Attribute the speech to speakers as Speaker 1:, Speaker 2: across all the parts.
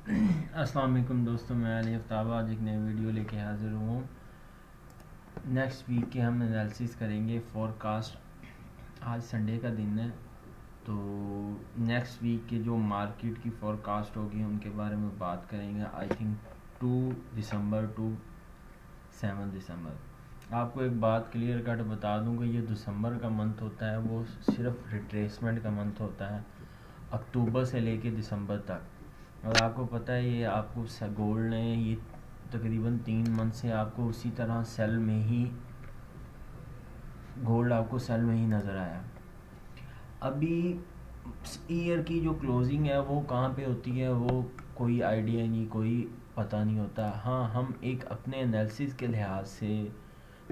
Speaker 1: अस्सलाम वालेकुम दोस्तों, मैं अली आफ्ताब आज एक नई वीडियो लेके हाज़िर हूँ। नेक्स्ट वीक के हम एनालिसिस करेंगे फोरकास्ट। आज संडे का दिन है, तो नेक्स्ट वीक के जो मार्केट की फोरकास्ट होगी उनके बारे में बात करेंगे। आई थिंक 2 दिसंबर टू 7 दिसंबर। आपको एक बात क्लियर कट बता दूँ कि ये दिसंबर का मंथ होता है वो सिर्फ रिट्रेसमेंट का मंथ होता है, अक्टूबर से लेके दिसंबर तक। और आपको पता है ये आपको गोल्ड ने ये तकरीबन 3 मंथ से आपको उसी तरह सेल में ही गोल्ड आपको सेल में ही नज़र आया। अभी ईयर की जो क्लोजिंग है वो कहाँ पे होती है वो कोई आइडिया नहीं, कोई पता नहीं होता। हाँ, हम एक अपने एनालिसिस के लिहाज से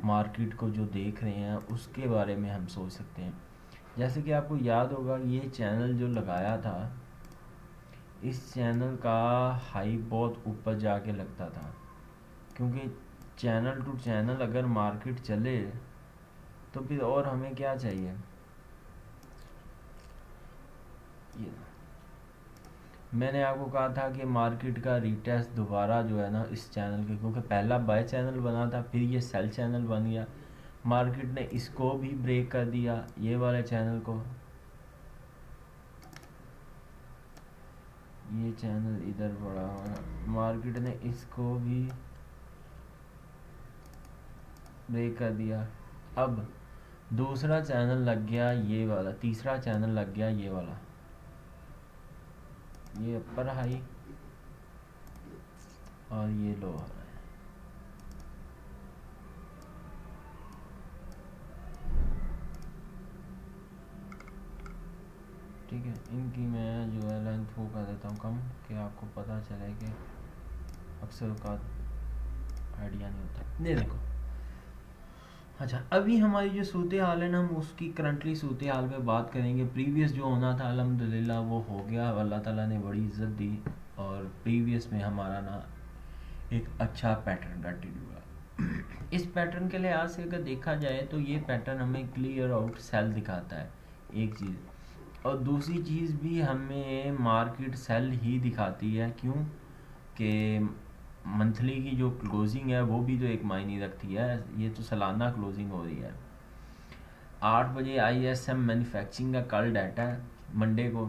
Speaker 1: मार्केट को जो देख रहे हैं उसके बारे में हम सोच सकते हैं। जैसे कि आपको याद होगा ये चैनल जो लगाया था, इस चैनल का हाई बहुत ऊपर जाके लगता था, क्योंकि चैनल टू चैनल अगर मार्केट चले तो फिर और हमें क्या चाहिए। ये मैंने आपको कहा था कि मार्केट का रीटेस्ट दोबारा जो है ना इस चैनल के, क्योंकि पहला बाय चैनल बना था, फिर ये सेल चैनल बन गया। मार्केट ने इसको भी ब्रेक कर दिया, ये वाले चैनल को। ये चैनल इधर बढ़ा, मार्केट ने इसको भी ब्रेक कर दिया। अब दूसरा चैनल लग गया ये वाला, तीसरा चैनल लग गया ये वाला, ये अपर हाई और ये लोअर है। ठीक है, इनकी मैं जो है लेंथ वो कर देता हूँ कम, कि आपको पता चले कि अक्सर का आइडिया नहीं होता। ये देखो, अच्छा अभी हमारी जो सूरत हाल है ना, हम उसकी करंटली सूरत हाल पे बात करेंगे। प्रीवियस जो होना था अल्हम्दुलिल्लाह वो हो गया, अल्लाह ताला ने बड़ी इज्जत दी और प्रीवियस में हमारा ना एक अच्छा पैटर्न कंटिन्यू हुआ। इस पैटर्न के लिहाज से अगर देखा जाए तो ये पैटर्न हमें क्लियर आउट सेल दिखाता है, एक चीज़। और दूसरी चीज़ भी हमें मार्केट सेल ही दिखाती है, क्यों कि मंथली की जो क्लोजिंग है वो भी तो एक मायने रखती है। ये तो सालाना क्लोजिंग हो रही है। 8 बजे ISM मैन्युफैक्चरिंग का कल डाटा है मंडे को।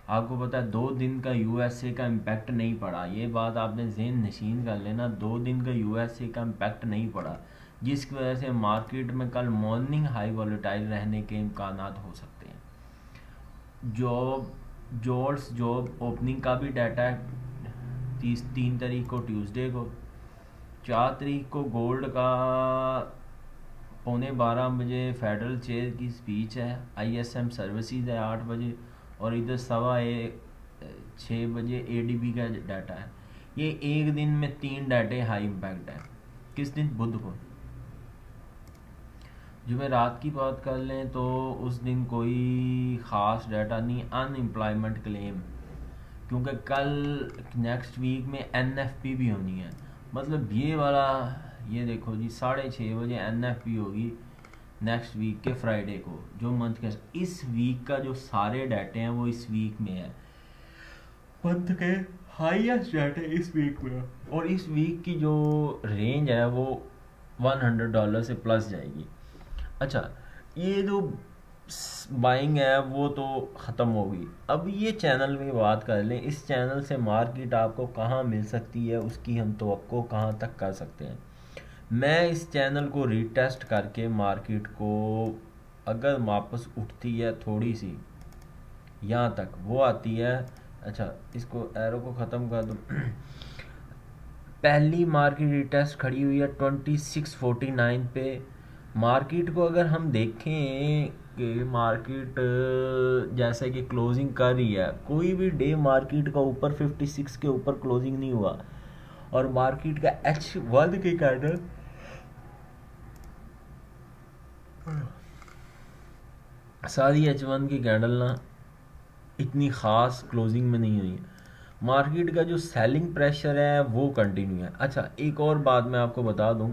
Speaker 1: आपको पता है 2 दिन का USA का इम्पैक्ट नहीं पड़ा, ये बात आपने ज़हन नशीन कर लेना। 2 दिन का USA का इम्पैक्ट नहीं पड़ा, जिसकी वजह से मार्केट में कल मॉर्निंग हाई वॉलेटाइल रहने के इम्कान हो सकते हैं। जॉब ओपनिंग का भी डाटा है 3 तारीख को, ट्यूसडे को। 4 तारीख को गोल्ड का 11:15 बजे फेडरल चेयर की स्पीच है। ISM सर्विसेज है 8 बजे, और इधर 6 बजे ADB का डाटा है। ये एक दिन में 3 डाटे हाई इम्पैक्ट है। किस दिन? बुध को। जुमेरात की बात कर लें तो उस दिन कोई ख़ास डाटा नहीं, अनएम्प्लॉयमेंट क्लेम, क्योंकि कल नेक्स्ट वीक में NFP भी होनी है। मतलब ये वाला, ये देखो जी 6:30 बजे NFP होगी नेक्स्ट वीक के फ्राइडे को, जो मंथ के इस वीक का जो सारे डाटे हैं वो इस वीक में है। मंथ के हाईएस्ट डाटे इस वीक में है, और इस वीक की जो रेंज है वो $100 से प्लस जाएगी। अच्छा, ये जो बाइंग है वो तो ख़त्म होगी। अब ये चैनल में बात कर लें, इस चैनल से मार्केट आपको कहाँ मिल सकती है, उसकी हम तवक्को कहाँ तक कर सकते हैं। मैं इस चैनल को रीटेस्ट करके मार्केट को अगर वापस उठती है थोड़ी सी यहाँ तक वो आती है। अच्छा, इसको एरो को ख़त्म कर दो। पहली मार्केट रीटेस्ट खड़ी हुई है 2649 पे। मार्केट को अगर हम देखें कि मार्केट जैसे कि क्लोजिंग कर रही है, कोई भी डे मार्केट का ऊपर 56 के ऊपर क्लोजिंग नहीं हुआ, और मार्केट का H1 के कैंडल सारी H1 की कैंडल ना इतनी ख़ास क्लोजिंग में नहीं हुई है। मार्केट का जो सेलिंग प्रेशर है वो कंटिन्यू है। अच्छा, एक और बात मैं आपको बता दूं,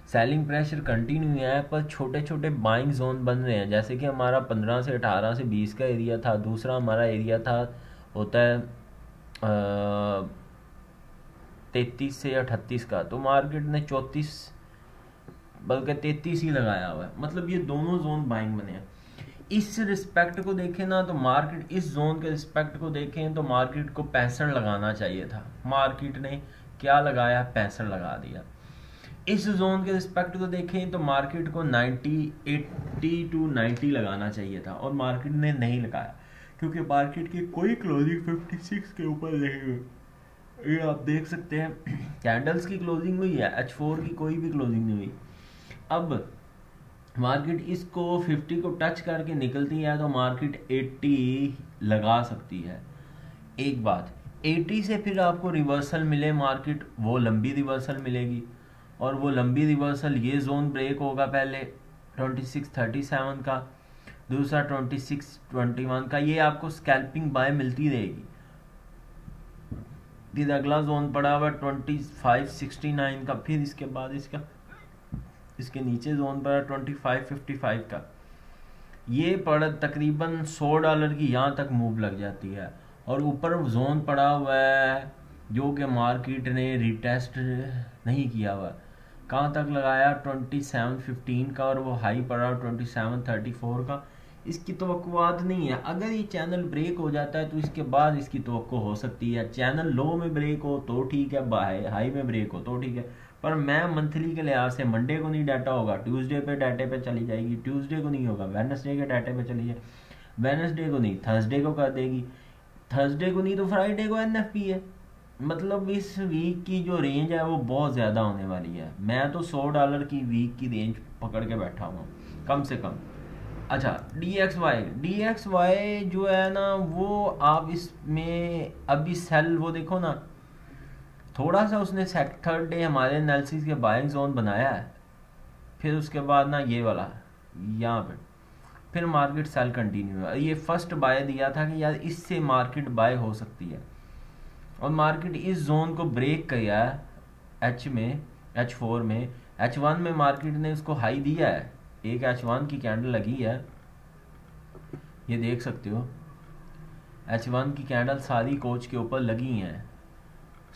Speaker 1: सेलिंग प्रेशर कंटिन्यू है, पर छोटे छोटे बाइंग जोन बन रहे हैं। जैसे कि हमारा 15 से 18 से 20 का एरिया था, दूसरा हमारा एरिया था होता है 33 से 38 का, तो मार्केट ने 34 बल्कि 33 ही लगाया हुआ है। मतलब ये दोनों जोन बाइंग बने हैं। इस रिस्पेक्ट को देखें ना तो मार्केट, इस जोन के रिस्पेक्ट को देखें तो मार्केट को 65 लगाना चाहिए था। मार्केट ने क्या लगाया, 65 लगा दिया। इस जोन के रिस्पेक्ट को देखें तो मार्केट को 80 टू 90 लगाना चाहिए था और मार्केट ने नहीं लगाया, क्योंकि मार्केट की कोई क्लोजिंग 56 के ऊपर नहीं हुई। ये आप देख सकते हैं, कैंडल्स की क्लोजिंग हुई है, H4 की कोई भी क्लोजिंग नहीं हुई। अब मार्केट इसको 50 को टच करके निकलती है तो मार्केट 80 लगा सकती है। एक बात, 80 से फिर आपको रिवर्सल मिले मार्केट, वो लंबी रिवर्सल मिलेगी, और वो लंबी रिवर्सल ये जोन ब्रेक होगा पहले 2637 का, दूसरा 2621 का, ये आपको स्कैल्पिंग बाय मिलती रहेगी। फिर अगला जोन पड़ा हुआ 2569 का, फिर इसके बाद इसके नीचे जोन पड़ा 2555 का। ये पड़ा तकरीबन $100 की यहाँ तक मूव लग जाती है, और ऊपर जोन पड़ा हुआ है जो कि मार्केट ने रिटेस्ट नहीं किया हुआ। कहाँ तक लगाया, 2715 का, और वो हाई पड़ा 2734 का। इसकी तवक्कुआत नहीं है। अगर ये चैनल ब्रेक हो जाता है तो इसके बाद इसकी तवक्को हो सकती है। चैनल लो में ब्रेक हो तो ठीक है, हाई में ब्रेक हो तो ठीक है, पर मैं मंथली के लिहाज से मंडे को नहीं डाटा होगा, ट्यूसडे पे डाटे पे चली जाएगी, ट्यूसडे को नहीं होगा, वेडनेसडे के डाटे पे चली जाए, वेडनेसडे को नहीं थर्सडे को कर देगी, थर्सडे को नहीं तो फ्राइडे को NFP है। मतलब इस वीक की जो रेंज है वो बहुत ज़्यादा होने वाली है। मैं तो $100 की वीक की रेंज पकड़ के बैठा हुआ कम से कम। अच्छा, DXY जो है ना, वो आप इसमें अभी सेल, वो देखो ना, थोड़ा सा उसने थर्ड डे हमारे एनालिसिस के बाइंग जोन बनाया है, फिर उसके बाद ना ये वाला यहाँ पे फिर मार्केट सेल कंटिन्यू हुआ। ये फर्स्ट बाय दिया था कि यार इससे मार्केट बाय हो सकती है, और मार्केट इस जोन को ब्रेक किया है H4 में। H1 में मार्केट ने उसको हाई दिया है, एक H1 की कैंडल लगी है, ये देख सकते हो। H1 की कैंडल सारी कोच के ऊपर लगी हैं,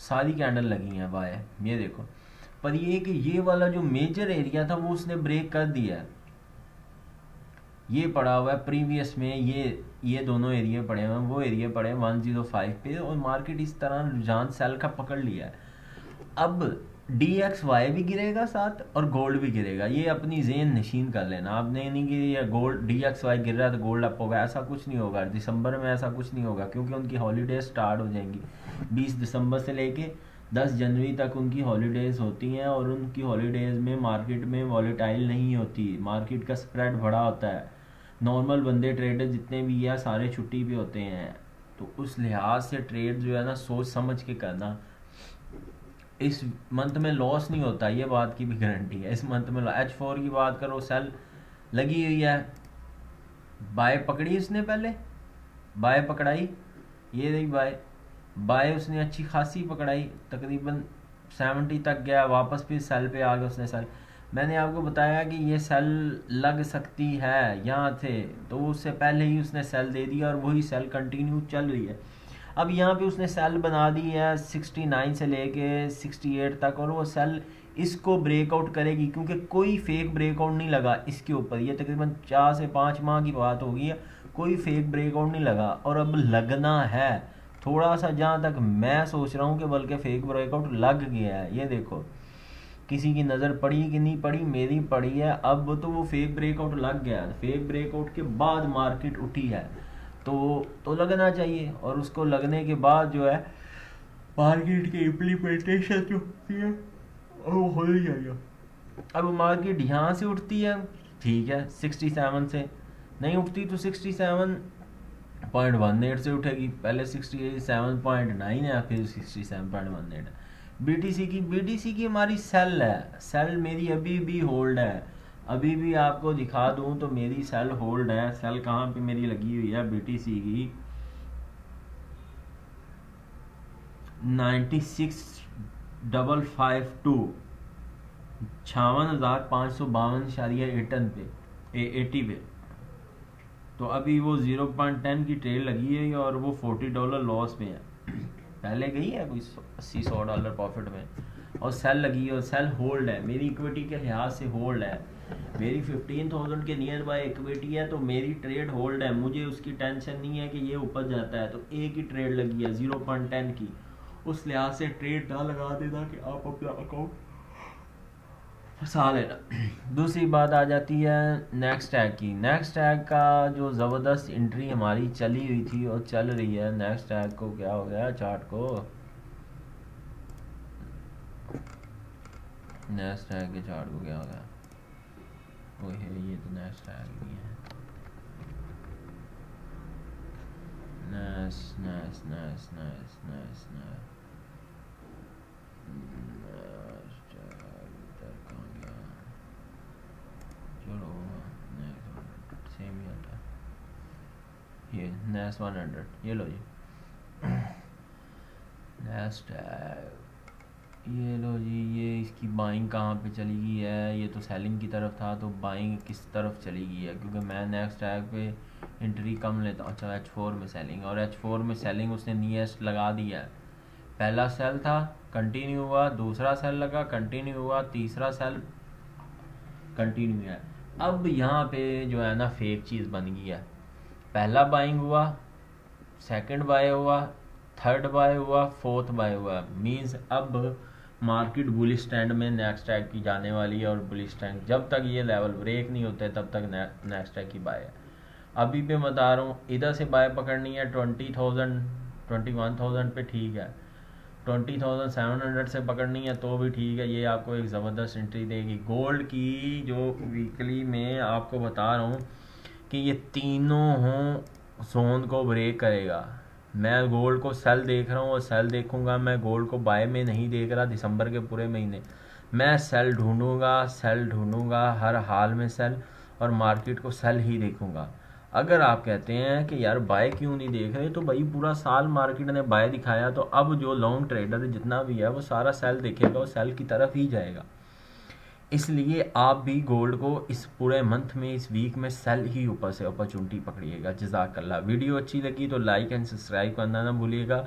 Speaker 1: सारी कैंडल लगी हैं बाय, ये देखो। पर ये कि ये वाला जो मेजर एरिया था वो उसने ब्रेक कर दिया है। ये पड़ा हुआ है प्रीवियस में, ये दोनों एरिया पड़े हुए हैं, वो एरिया पड़े हैं 105 पे, और मार्केट इस तरह रुझान सेल का पकड़ लिया है। अब DXY भी गिरेगा साथ और गोल्ड भी गिरेगा, ये अपनी ज़हन नशीन कर लेना। आपने नहीं कि ये गोल्ड DXY गिर रहा है तो गोल्ड अप होगा, ऐसा कुछ नहीं होगा। दिसंबर में ऐसा कुछ नहीं होगा, क्योंकि उनकी हॉलीडेज स्टार्ट हो जाएंगी 20 दिसंबर से लेके 10 जनवरी तक उनकी हॉलीडेज होती हैं, और उनकी हॉलीडेज में मार्केट में वॉलेटाइल नहीं होती, मार्केट का स्प्रेड बड़ा होता है। नॉर्मल बंदे ट्रेडर जितने भी हैं सारे छुट्टी पे होते हैं, तो उस लिहाज से ट्रेड जो है ना सोच समझ के करना। इस मंथ में लॉस नहीं होता, ये बात की भी गारंटी है। इस मंथ में H4 की बात करो, सेल लगी हुई है, बाय पकड़ी उसने, पहले बाय पकड़ाई, ये रही बाय उसने अच्छी खासी पकड़ाई, तकरीबन 70 तक गया, वापस फिर सेल पे आ गया उसने सेल। मैंने आपको बताया कि ये सेल लग सकती है यहाँ थे, तो उससे पहले ही उसने सेल दे दिया और वही सेल कंटिन्यू चल रही है। अब यहाँ पे उसने सेल बना दी है 69 से लेके 68 तक, और वो सेल इसको ब्रेकआउट करेगी, क्योंकि कोई फेक ब्रेकआउट नहीं लगा इसके ऊपर। ये तकरीबन 4 से 5 माह की बात होगी है, कोई फेक ब्रेकआउट नहीं लगा, और अब लगना है थोड़ा सा, जहाँ तक मैं सोच रहा हूँ कि बल्कि फेक ब्रेकआउट लग गया है। ये देखो, किसी की नज़र पड़ी कि नहीं पड़ी, मेरी पड़ी है। अब तो वो फेक ब्रेकआउट लग गया, फेक ब्रेकआउट के बाद मार्केट उठी है, तो लगना चाहिए, और उसको लगने के बाद जो है मार्केट की इम्प्लीमेंटेशन जो होती है वो हो ही जाएगा। अब मार्केट यहाँ से उठती है ठीक है, 67 से नहीं उठती तो 67.18 से उठेगी। पहले 67.9 है, फिर 67.18 है। BTC की हमारी सेल है, सेल मेरी अभी भी होल्ड है, अभी भी आपको दिखा दूं तो मेरी सेल होल्ड है। सेल कहाँ पे मेरी लगी हुई है, BTC की 96,552 56,552.80 पे। तो अभी वो 0.10 की ट्रेल लगी है और वो $40 लॉस में है। पहले गई है कोई 80-100 डॉलर प्रॉफिट में, और सेल लगी है और सेल होल्ड है, मेरी इक्विटी के लिहाज से होल्ड है, मेरी 15,000 के नियर बाय इक्विटी है, तो मेरी ट्रेड होल्ड है, मुझे उसकी टेंशन नहीं है कि ये ऊपर जाता है। तो एक ही ट्रेड लगी है 0.10 की, उस लिहाज से ट्रेड ना लगा देना कि आप अपना अकाउंट फंसा लेना। दूसरी बात आ जाती है नेक्स्ट टैग की। नेक्स्ट टैग का जो ज़बरदस्त एंट्री हमारी चली हुई थी और चल रही है, नेक्स्ट टैग को क्या हो गया चार्ट को, नेक्स्ट टैग के चार्ट को क्या हो गया, वो है ये तो नेक्स्ट टैग नहीं है, next next next next next चलो सेम ही आता है, ये नेक्स्ट 100, ये लो जी नेक्स्ट ये लो जी, ये इसकी बाइंग कहाँ पे चली गई है, ये तो सेलिंग की तरफ था, तो बाइंग किस तरफ चली गई है, क्योंकि मैं नेक्स्ट टैग पे एंट्री कम लेता हूँ। अच्छा H4 में सेलिंग, और H4 में सेलिंग उसने नियरेस्ट लगा दिया है, पहला सेल था कंटिन्यू हुआ, दूसरा सेल लगा कंटिन्यू हुआ, तीसरा सेल कंटिन्यू है। अब यहाँ पे जो है ना फेक चीज़ बन गई है, पहला बाइंग हुआ, सेकंड बाय हुआ, थर्ड बाय हुआ, फोर्थ बाय हुआ, मींस अब मार्केट बुलिश ट्रेंड में नेक्स्ट टैग की जाने वाली है, और बुलिश ट्रेंड जब तक ये लेवल ब्रेक नहीं होते तब तक नेक्स्ट टैग की बाय है। अभी भी बता रहा हूँ, इधर से बाय पकड़नी है 20,000 21,000 पे, ठीक है, 20,700 से पकड़नी है तो भी ठीक है, ये आपको एक ज़बरदस्त एंट्री देगी। गोल्ड की जो वीकली में आपको बता रहा हूँ कि ये तीनों जोन को ब्रेक करेगा। मैं गोल्ड को सेल देख रहा हूँ और सेल देखूंगा, मैं गोल्ड को बाय में नहीं देख रहा। दिसंबर के पूरे महीने मैं सेल ढूंढूंगा हर हाल में सेल, और मार्केट को सेल ही देखूंगा। अगर आप कहते हैं कि यार बाय क्यों नहीं देख रहे, तो भाई पूरा साल मार्केट ने बाय दिखाया, तो अब जो लॉन्ग ट्रेडर जितना भी है वो सारा सेल देखेगा और सेल की तरफ ही जाएगा। इसलिए आप भी गोल्ड को इस पूरे मंथ में, इस वीक में सेल ही ऊपर से अपॉर्चुनिटी पकड़िएगा। जज़ाकल्लाह। वीडियो अच्छी लगी तो लाइक एंड सब्सक्राइब करना ना भूलिएगा।